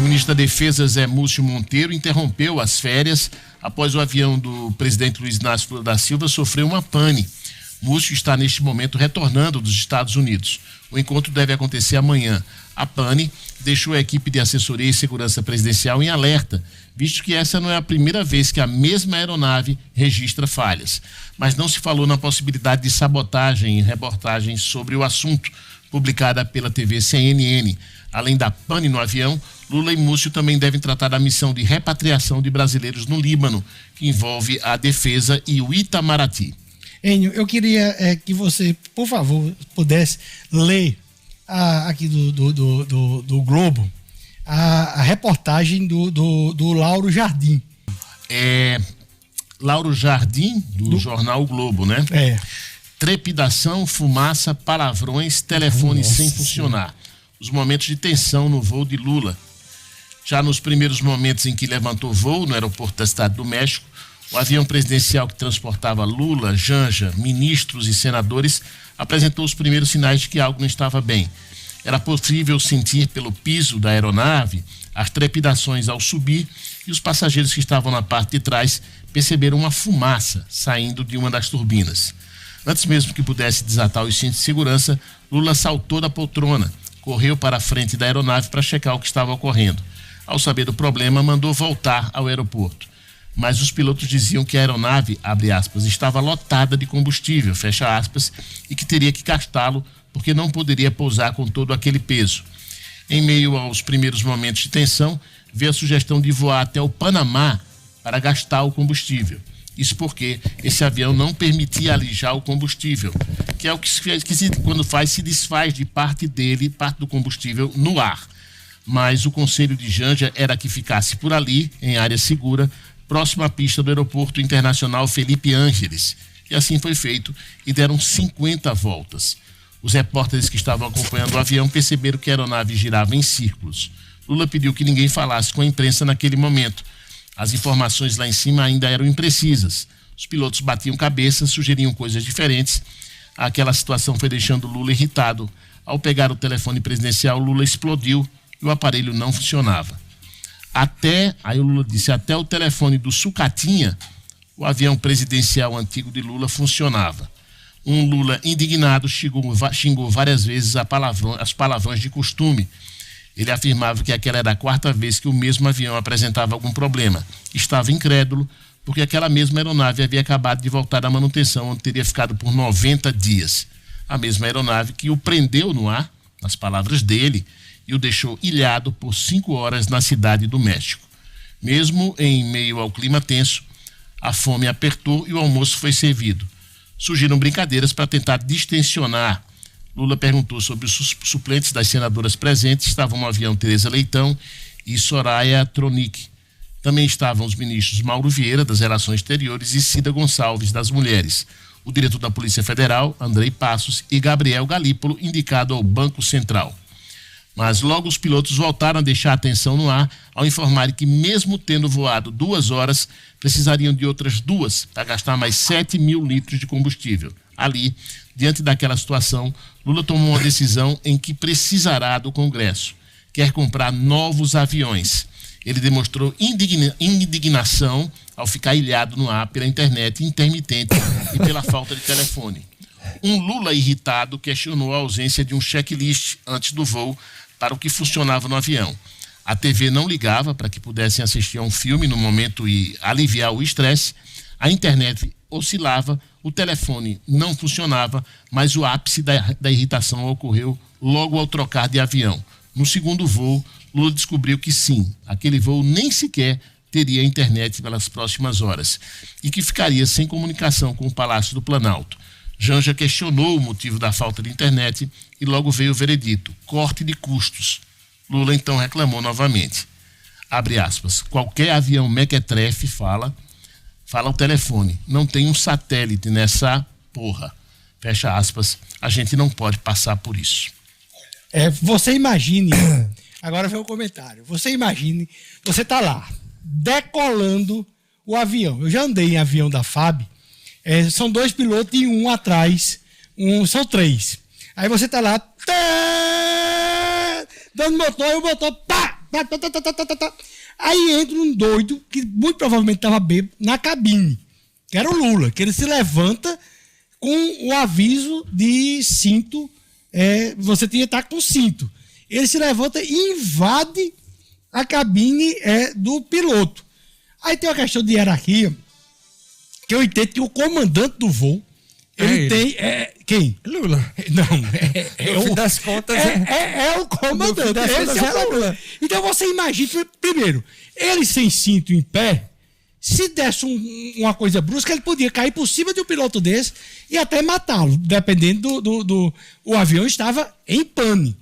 ministro da Defesa, Zé Múcio Monteiro, interrompeu as férias após o avião do presidente Luiz Inácio Lula da Silva sofrer uma pane. Múcio está neste momento retornando dos Estados Unidos. O encontro deve acontecer amanhã. A pane deixou a equipe de assessoria e segurança presidencial em alerta, visto que essa não é a primeira vez que a mesma aeronave registra falhas. Mas não se falou na possibilidade de sabotagem em reportagens sobre o assunto, publicada pela TV CNN. Além da pane no avião, Lula e Múcio também devem tratar da missão de repatriação de brasileiros no Líbano, que envolve a Defesa e o Itamaraty. Enio, eu queria que você, por favor, pudesse ler aqui do Globo a reportagem do Lauro Jardim. Lauro Jardim, do jornal o Globo, né? Trepidação, fumaça, palavrões, telefone sem funcionar. Os momentos de tensão no voo de Lula. Já nos primeiros momentos em que levantou voo no aeroporto da Cidade do México, o avião presidencial que transportava Lula, Janja, ministros e senadores apresentou os primeiros sinais de que algo não estava bem. Era possível sentir pelo piso da aeronave as trepidações ao subir e os passageiros que estavam na parte de trás perceberam uma fumaça saindo de uma das turbinas. Antes mesmo que pudesse desatar os cintos de segurança, Lula saltou da poltrona, correu para a frente da aeronave para checar o que estava ocorrendo. Ao saber do problema, mandou voltar ao aeroporto. Mas os pilotos diziam que a aeronave, abre aspas, estava lotada de combustível, fecha aspas, e que teria que gastá-lo porque não poderia pousar com todo aquele peso. Em meio aos primeiros momentos de tensão, veio a sugestão de voar até o Panamá para gastar o combustível. Isso porque esse avião não permitia alijar o combustível, que é o que quando se desfaz de parte dele, parte do combustível, no ar. Mas o conselho de Janja era que ficasse por ali, em área segura, próximo à pista do aeroporto internacional Felipe Ângeles. E assim foi feito e deram 50 voltas. Os repórteres que estavam acompanhando o avião perceberam que a aeronave girava em círculos. Lula pediu que ninguém falasse com a imprensa naquele momento. As informações lá em cima ainda eram imprecisas. Os pilotos batiam cabeça, sugeriam coisas diferentes. Aquela situação foi deixando Lula irritado. Ao pegar o telefone presidencial, Lula explodiu e o aparelho não funcionava. Aí o Lula disse, até o telefone do Sucatinha, o avião presidencial antigo de Lula funcionava. Um Lula indignado xingou várias vezes as palavrões de costume. Ele afirmava que aquela era a quarta vez que o mesmo avião apresentava algum problema. Estava incrédulo, porque aquela mesma aeronave havia acabado de voltar da manutenção, onde teria ficado por 90 dias. A mesma aeronave que o prendeu no ar, nas palavras dele, e o deixou ilhado por 5 horas na Cidade do México. Mesmo em meio ao clima tenso, a fome apertou e o almoço foi servido. Surgiram brincadeiras para tentar distensionar. Lula perguntou sobre os suplentes das senadoras presentes. Estavam no avião Tereza Leitão e Soraya Tronic. Também estavam os ministros Mauro Vieira, das Relações Exteriores, e Cida Gonçalves, das Mulheres. O diretor da Polícia Federal, Andrei Passos, e Gabriel Galípolo, indicado ao Banco Central. Mas logo os pilotos voltaram a deixar a atenção no ar ao informarem que, mesmo tendo voado 2 horas, precisariam de outras 2 para gastar mais 7 mil litros de combustível. Ali, diante daquela situação, Lula tomou uma decisão em que precisará do Congresso. Quer comprar novos aviões. Ele demonstrou indignação ao ficar ilhado no ar pela internet intermitente e pela falta de telefone. Um Lula irritado questionou a ausência de um checklist antes do voo para o que funcionava no avião. A TV não ligava para que pudessem assistir a um filme no momento e aliviar o estresse. A internet oscilava, o telefone não funcionava, mas o ápice da irritação ocorreu logo ao trocar de avião. No segundo voo, Lula descobriu que sim, aquele voo nem sequer teria internet pelas próximas horas e que ficaria sem comunicação com o Palácio do Planalto. Janja questionou o motivo da falta de internet e logo veio o veredito, corte de custos. Lula então reclamou novamente. Abre aspas, qualquer avião mequetrefe fala ao telefone, não tem um satélite nessa porra. Fecha aspas, a gente não pode passar por isso. Você imagine, agora vem o comentário, você imagine, você tá lá, decolando o avião. Eu já andei em avião da FAB, são 2 pilotos e um atrás, são 3. Aí você tá lá, dando motor e o motor, pá, Aí entra um doido, que muito provavelmente estava bêbado, na cabine, que era o Lula, que ele se levanta com o aviso de cinto, você tinha que estar com cinto. Ele se levanta e invade a cabine do piloto. Aí tem uma questão de hierarquia, que eu entendo que o comandante do voo, ele tem... quem? Lula. Não, no fim das contas... É o comandante. Esse é o Lula. Então você imagina, primeiro, ele sem cinto em pé, se desse uma coisa brusca, ele podia cair por cima de um piloto desse e até matá-lo, dependendo o avião estava em pane.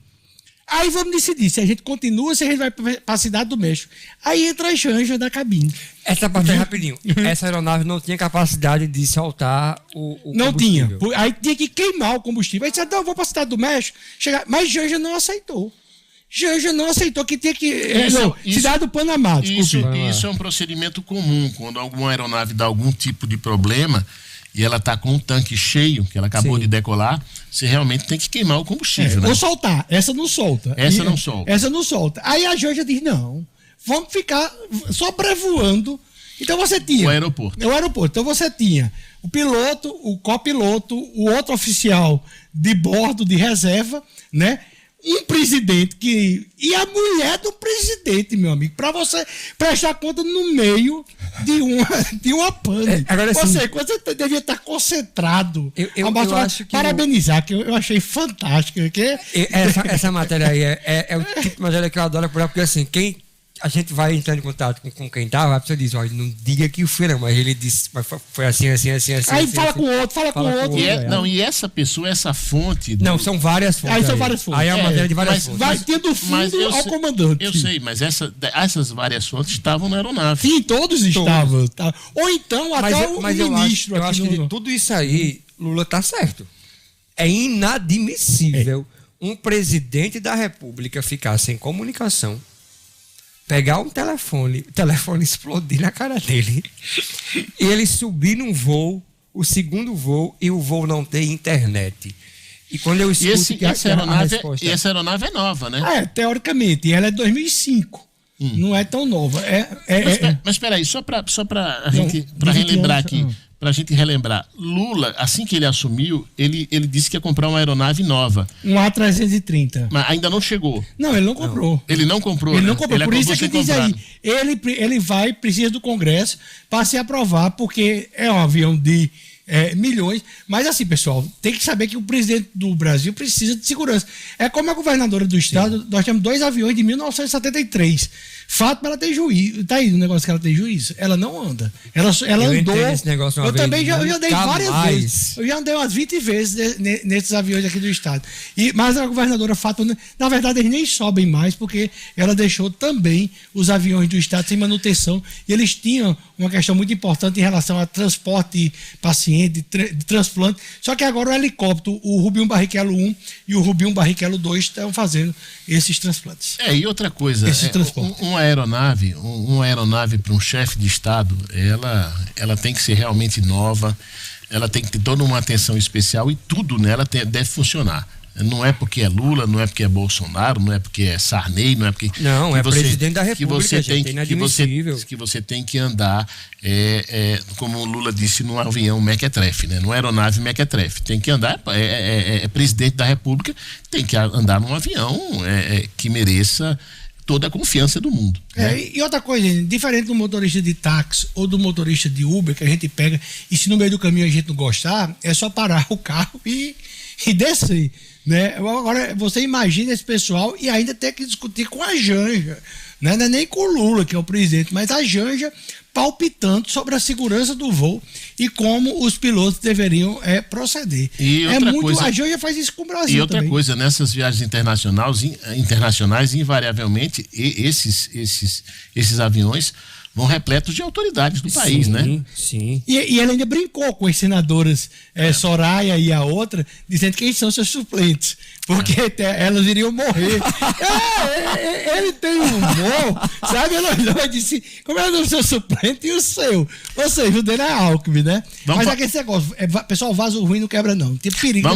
Aí vamos decidir se a gente continua, se a gente vai para a Cidade do México. Aí entra a Janja da cabine. Essa parte rapidinho. Essa aeronave não tinha capacidade de soltar o não tinha. Aí tinha que queimar o combustível. Aí disse, não, eu vou para a Cidade do México. Mas Janja não aceitou. Janja não aceitou que tinha que... Cidade do Panamá, desculpe. Isso é um procedimento comum. Quando alguma aeronave dá algum tipo de problema e ela está com um tanque cheio, que ela acabou de decolar, você realmente tem que queimar o combustível. Né? Ou soltar. Essa não solta. Essa não solta. Aí a Janja diz, não, vamos ficar sobrevoando. Então você tinha... O aeroporto. Então você tinha o piloto, o copiloto, o outro oficial de bordo, de reserva, né? Um presidente e a mulher do presidente, meu amigo, para você prestar conta no meio de uma pane. Agora, você devia estar concentrado. Eu acho que parabenizar, que eu achei fantástico. Essa matéria aí é o tipo de matéria que eu adoro, porque assim, a gente vai entrando em contato com quem tá, a pessoa diz, olha, não diga que foi não, mas ele disse, mas foi assim. Aí fala com o outro. E essa pessoa, essa fonte... Não, são várias fontes. Aí são várias fontes. Aí é uma matéria de várias fontes. Vai tendo fundo ao comandante. Eu sei, mas essas várias fontes estavam na aeronave. Sim, todos estavam. Ou então até o ministro. Eu acho que de tudo isso aí, Lula tá certo. É inadmissível um presidente da República ficar sem comunicação, pegar um telefone, o telefone explodir na cara dele, e ele subir num voo, o segundo voo, e o voo não ter internet. E quando eu escuto essa aeronave é nova, né? Teoricamente, ela é 2005. Não é tão nova. Mas espera aí, só para a gente relembrar aqui, para a gente relembrar. Lula, assim que ele assumiu, ele disse que ia comprar uma aeronave nova. Um A330. Mas ainda não chegou. Não, ele não comprou. Ele não comprou. Ele não comprou. Por isso é que diz aí, ele precisa do Congresso para se aprovar, porque é um avião de milhões. Mas assim, pessoal, tem que saber que o presidente do Brasil precisa de segurança. É como a governadora do estado, nós temos 2 aviões de 1973. Fato, ela tem juízo. Tá aí o negócio que ela tem juízo. Ela não anda. Ela andou. Eu também já andei várias vezes. Eu já andei umas 20 vezes nesses aviões aqui do estado. Mas a governadora Fato, na verdade, eles nem sobem mais, porque ela deixou também os aviões do estado sem manutenção. E eles tinham uma questão muito importante em relação a transporte de paciente, de transplante. Só que agora o helicóptero, o Rubinho Barrichello 1 e o Rubinho Barrichello 2 estão fazendo esses transplantes. E outra coisa, uma aeronave para um chefe de Estado, ela tem que ser realmente nova, ela tem que ter toda uma atenção especial e tudo nela deve funcionar. Não é porque é Lula, não é porque é Bolsonaro, não é porque é Sarney, não é porque... Não, é presidente da República, que você tem que andar, como o Lula disse, num avião mequetrefe, né? Numa aeronave mequetrefe. Tem que andar, presidente da República, tem que andar num avião que mereça toda a confiança do mundo. E outra coisa, diferente do motorista de táxi ou do motorista de Uber, que a gente pega, e se no meio do caminho a gente não gostar, é só parar o carro e descer. Né? Agora, você imagina esse pessoal e ainda ter que discutir com a Janja, né? Não é nem com o Lula, que é o presidente, mas a Janja palpitando sobre a segurança do voo e como os pilotos deveriam proceder. A Janja faz isso com o Brasil. E outra também. Coisa, nessas viagens internacionais, invariavelmente, esses aviões vão repletos de autoridades do país, né? Sim. E ele ainda brincou com as senadoras Soraya e a outra, dizendo quem são seus suplentes, porque elas iriam morrer. Ele tem um humor, sabe? Ela disse, como é o seu suplente e o seu? Ou seja, o dele é Alckmin, né? Mas aquele negócio, pessoal, vaso ruim não quebra não, tem perigo.